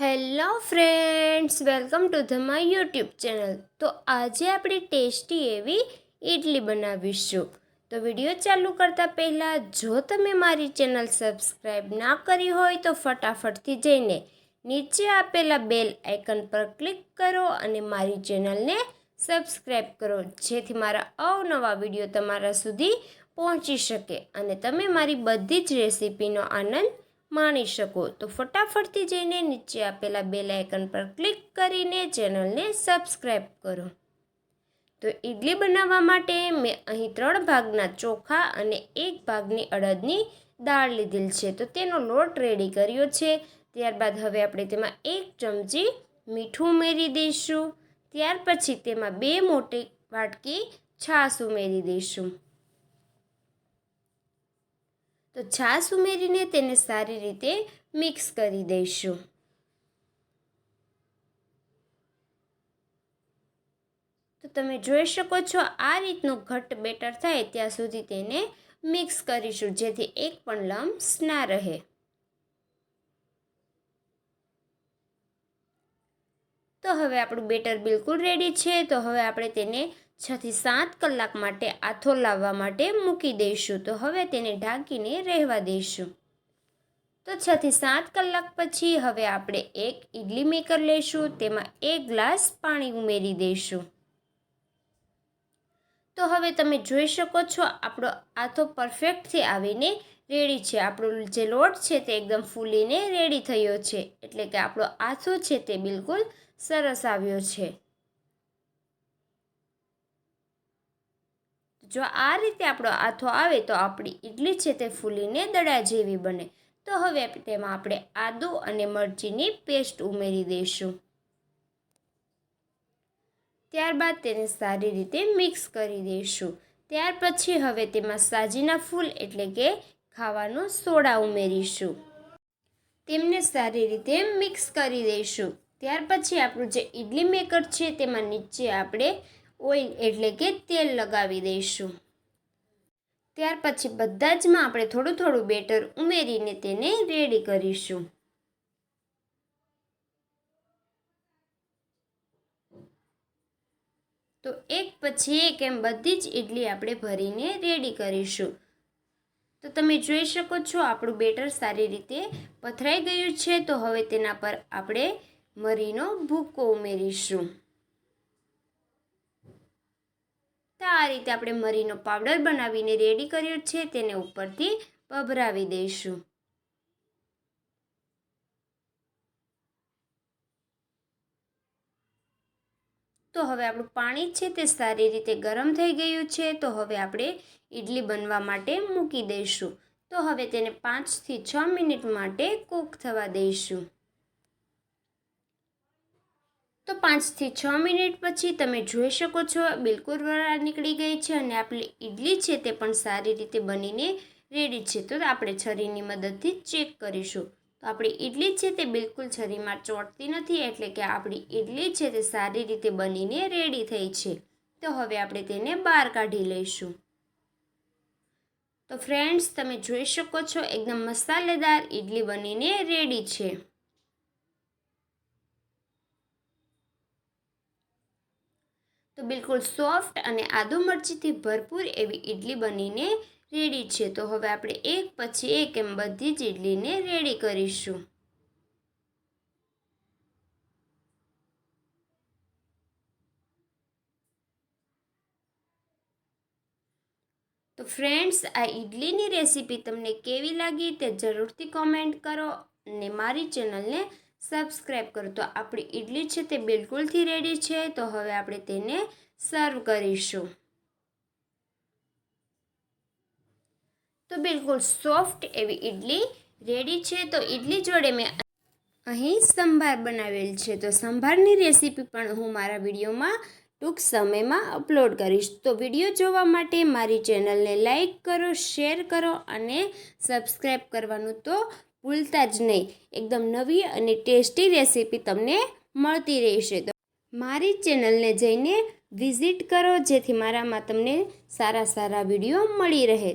Hello friends, welcome to the my YouTube channel. તો આજે આપણે ટેસ્ટી એવી ઇડલી બનાવીશું. તો વિડીયો ચાલુ કરતાં પહેલાં જો તમે મારી ચેનલ સબસ્ક્રાઈબ ના કરી હોય તો ફટાફટથી જઈને નીચે આપેલા બેલ આઇકન પર ક્લિક કરો અને મારી ચેનલને સબસ્ક્રાઈબ કરો, જેથી મારા અવનવા વિડીયો તમારા સુધી પહોંચી શકે અને તમે મારી બધી જ રેસિપીનો આનંદ માણી શકો. તો ફટાફટથી જઈને નીચે આપેલા બેલ આઇકન પર ક્લિક કરીને ચેનલને સબસ્ક્રાઈબ કરો. તો ઇડલી બનાવવા માટે મેં અહીં 3 ભાગના ચોખા અને 1 ભાગની અડદની દાળ લીધેલ છે. તો તેનો લોટ રેડી કર્યો છે. ત્યારબાદ હવે આપણે તેમાં 1 ચમચી મીઠું ઉમેરી દઈશું. ત્યાર પછી તેમાં 2 મોટી વાટકી છાશ ઉમેરી દઈશું. તો છાશ ઉમેરીને તેને સારી રીતે મિક્સ કરી દઈશું. તો તમે જોઈ શકો છો, આ રીતનું ઘટ્ટ બેટર થાય ત્યાં સુધી તેને મિક્સ કરીશું, જેથી એક પણ લમ્સ ના રહે. તો હવે આપણું બેટર બિલકુલ રેડી છે. તો હવે આપણે તેને 6 થી 7 કલાક માટે આથો લાવવા માટે મૂકી દઈશું. તો હવે તેને ઢાંકીને રહેવા દઈશું. તો 6 થી 7 કલાક પછી હવે આપણે એક ઇડલી મેકર લઈશું. તેમાં 1 ગ્લાસ પાણી ઉમેરી દઈશું. તો હવે તમે જોઈ શકો છો, આપણો આથો પરફેક્ટથી આવીને રેડી છે. આપણો જે લોટ છે તે એકદમ ફૂલીને રેડી થયો છે, એટલે કે આપણો આથો છે તે બિલકુલ સરસ આવ્યો છે. જો આ રીતે આપણો આથો આવે તો આપણી ઇડલી છે તે ફૂલીને દડા જેવી બને. તો હવે તેમાં આપણે આદુ અને મરચીની પેસ્ટ ઉમેરી દઈશું. ત્યારબાદ તેને સારી રીતે મિક્સ કરી દઈશું. ત્યાર પછી હવે તેમાં સાજીના ફૂલ એટલે કે ખાવાનો સોડા ઉમેરીશું. તેમને સારી રીતે મિક્સ કરી દઈશું. ત્યાર પછી આપણું જે ઇડલી મેકર છે તેમાં નીચે આપણે ઓઇલ એટલે કે તેલ લગાવી દઈશું. ત્યાર પછી બધા જમાં આપણે થોડું થોડું બેટર ઉમેરીને તેને રેડી કરીશું. તો એક પછી એક એમ બધી જ ઇડલી આપણે ભરીને રેડી કરીશું. તો તમે જોઈ શકો છો, આપણું બેટર સારી રીતે પથરાઈ ગયું છે. તો હવે તેના પર આપણે મરીનો ભૂકો ઉમેરીશું. તો આ રીતે આપણે મરીનો પાવડર બનાવીને રેડી કર્યો છે, તેને ઉપરથી ભભરાવી દઈશું. તો હવે આપણું પાણી છે તે સારી રીતે ગરમ થઈ ગયું છે. તો હવે આપણે ઇડલી બનવા માટે મૂકી દઈશું. તો હવે તેને 5 થી 6 મિનિટ માટે કૂક થવા દઈશું. તો 5 થી 6 મિનિટ પછી તમે જોઈ શકો છો, બિલકુલ વરાળ નીકળી ગઈ છે અને આપણી ઇડલી છે તે પણ સારી રીતે બનીને રેડી છે. તો આપણે છરીની મદદથી ચેક કરીશું. તો આપણી ઇડલી છે તે બિલકુલ છરીમાં ચોંટતી નથી, એટલે કે આપણી ઇડલી છે તે સારી રીતે બનીને રેડી થઈ છે. તો હવે આપણે તેને બહાર કાઢી લઈશું. તો ફ્રેન્ડ્સ, તમે જોઈ શકો છો, એકદમ મસાલેદાર ઇડલી બનીને રેડી છે. તો બિલકુલ સોફ્ટ અને આદુ મરચીથી ભરપૂર એવી ઇડલી બનીને રેડી છે. તો હવે આપણે એક પછી એક એમ બધી જ ઇડલીને રેડી કરીશું. તો ફ્રેન્ડ્સ, આ ઇડલીની રેસીપી તમને કેવી લાગી તે જરૂરથી કોમેન્ટ કરો અને મારી ચેનલને સબસ્ક્રાઈબ કરો. તો આપણી ઇડલી છે તે બિલકુલથી રેડી છે. તો હવે આપણે તેને સર્વ કરીશું. તો બિલકુલ સોફ્ટ એવી ઇડલી રેડી છે. તો ઇડલી જોડે મેં અહીં સંભાર બનાવેલ છે. તો સંભારની રેસીપી પણ હું મારા વિડીયોમાં ટૂંક સમયમાં અપલોડ કરીશ. તો વિડીયો જોવા માટે મારી ચેનલને લાઈક કરો, શેર કરો અને સબસ્ક્રાઈબ કરવાનું તો ભૂલતા જ નહીં. એકદમ નવી અને ટેસ્ટી રેસીપી તમને મળતી રહેશે. તો મારી ચેનલને જઈને વિઝિટ કરો, જેથી મારામાં તમને સારા સારા વિડીયો મળી રહે.